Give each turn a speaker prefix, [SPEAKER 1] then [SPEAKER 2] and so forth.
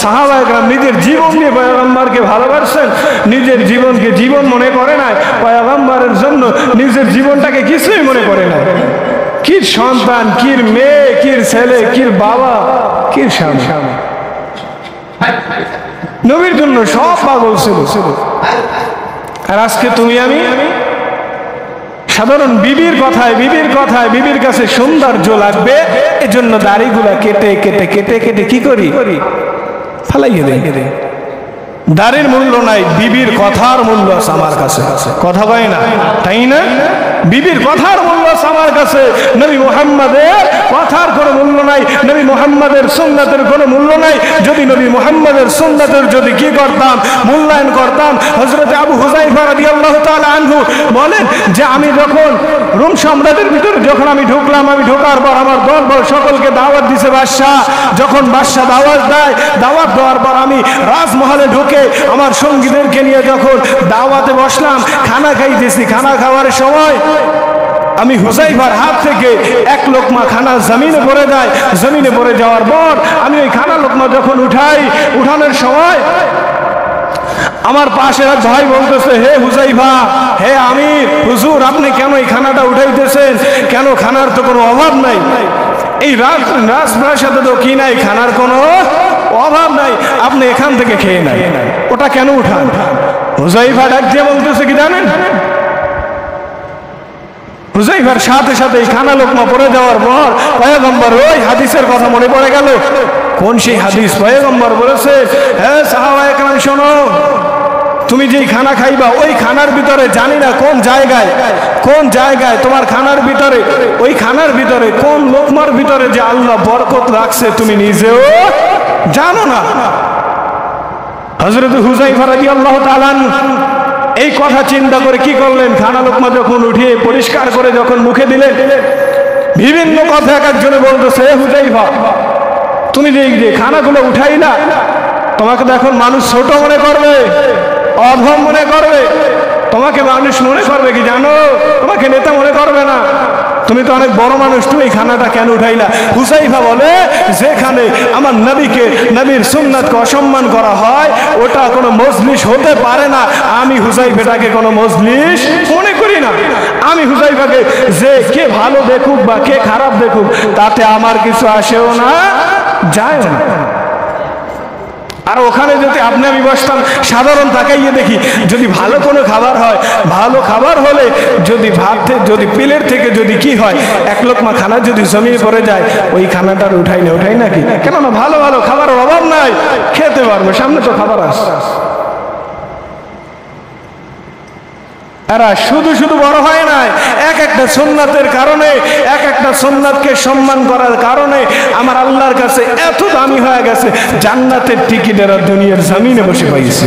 [SPEAKER 1] সাহাবায়ে কেরাম নিজের জীবন দিয়ে পয়গম্বরকে ভালোবাসেন, নিজের জীবনকে জীবন মনে করে না, পয়গম্বরের জন্য নিজের জীবনটাকে কিছুই মনে করে না। কি সন্তান, কি মেয়ে, কি ছেলে, কি বাবা, কি স্বামী, নবীর জন্য সব পাগল ছিল। আর আজকে তুমি আমি সাধারণ বিবির বিবির কাছে সৌন্দর্য লাগবে, এজন্য দাড়িগুলা কেটে কেটে কেটে কেটে কি করি, ফালাইয়ে দেয়। দাড়ির মূল্য নাই, বিবির কথার মূল্য আছে আমার কাছে। কথা কয় না, তাই না? বিবির কথার মূল্য আছে আমার কাছে। নবী মুহাম্মাদের কথার কোনো মূল্য নাই, নবী মুহাম্মাদের সুন্নাতের কোনো মূল্য নাই। যদি নবী মুহাম্মাদের সুন্নাতের যদি কি করতাম, মূল্যায়ন করতাম, হযরত আবু হুযায়ফা রাদিয়াল্লাহু তাআলা আনহু বলেন যে আমি যখন রোম সম্রাটের ভিতরে যখন আমি ঢুকলাম, আমি ঢোকার পর আমার দলবল সকলকে দাওয়াত দিছে বাদশাহ। যখন বাদশাহ দাওয়াত দেয়, দাওয়াত দেওয়ার পর আমি রাজমহলে ঢুকে আমার সঙ্গীদেরকে নিয়ে যখন দাওয়াতে বসলাম, খানা খাইতেছি। খানা খাওয়ার সময় আমি হুযায়ফার হাত থেকে এক লোকমা খানা জমিনে পড়ে যায়। জমিনে পড়ে যাওয়ার পর আমি ওই খানা লোকমা যখন উঠানোর সময় আমার পাশে এক ভাই বলতেছে, হে হুযায়ফা, হে আমির, হুজুর আপনি কেন এই খানাটা উঠাইতেছেন? কেন? খানার তো কোনো অভাব নাই, এই রাজপ্রাসাদে তো কি নাই, খানার কোনো অভাব নাই, আপনি এখান থেকে খেয়ে নাই, ওটা কেন উঠান? হুযায়ফা ডাক দিয়ে বলতেছে কি জানেন? হুযায়ফার সাথে সাথে এই খানা লোকমা পড়ে যাওয়ার পর পয়গম্বর ওই হাদিসের কথা মনে পড়ে গেল। কোন সেই হাদিস? পয়গম্বর বলেছে, হ্যাঁ সাহাবায়ে কেরাম শোনো, তুমি যেই খানা খাইবা ওই খানার ভিতরে জানি না কোন জায়গায় তোমার খানার ভিতরে, ওই খানার ভিতরে কোন লোকমার ভিতরে যে আল্লাহ বরকত রাখছে তুমি নিজেও জানো না। হযরত হুযায়ফা রাদিয়াল্লাহু তাআলা এই কথা চিন্তা করে কি করলেন, খানা লোকমা যখন উঠিয়ে পরিষ্কার করে যখন মুখে দিলেন, বিভিন্ন কথা এক একজনে বলতেছে, হে হুযায়ফা, তুমি যে খানাগুলো উঠাইলা, তোমাকে তো এখন মানুষ ছোট মনে করবে, অধম মনে করবে, তোমাকে মানুষ মনে করবে কি জানো? তোমাকে নেতা মনে করবে না, তুমি তো অনেক বড় মানুষ, তুমি এই খানাটা কেন উঠাইলা? হুযায়ফা বলে, যেখানে আমার নবীকে, নবীর সুন্নাতকে অসম্মান করা হয় ওটা কোনো মজলিস হতে পারে না। আমি হুযায়ফাটাকে কোনো মজলিস মনে করি না। আমি হুযায়ফাকে যে কে ভালো দেখুক বা কে খারাপ দেখুক তাতে আমার কিছু আসেও না, যায় না। আর ওখানে যদি আপনি আমি বসতাম, সাধারণ তাকাইয়ে দেখি, যদি ভালো কোনো খাবার হয়, ভালো খাবার হলে যদি যদি প্লেট থেকে যদি কি হয়, এক লোকমা খানা যদি জমিয়ে পড়ে যায়, ওই খানাটার উঠাই নাকি? কেননা ভালো ভালো খাবারের অভাব নাই, খেতে পারবো, সামনে তো খাবার আসছে। এরা শুধু শুধু বড় হয় নাই, এক একটা সুন্নাতের কারণে, এক একটা সুন্নাতকে সম্মান করার কারণে আমার আল্লাহর কাছে এত দামি হয়ে গেছে, জান্নাতের টিকিট এরা দুনিয়ার জমিনে বসে পাইছে।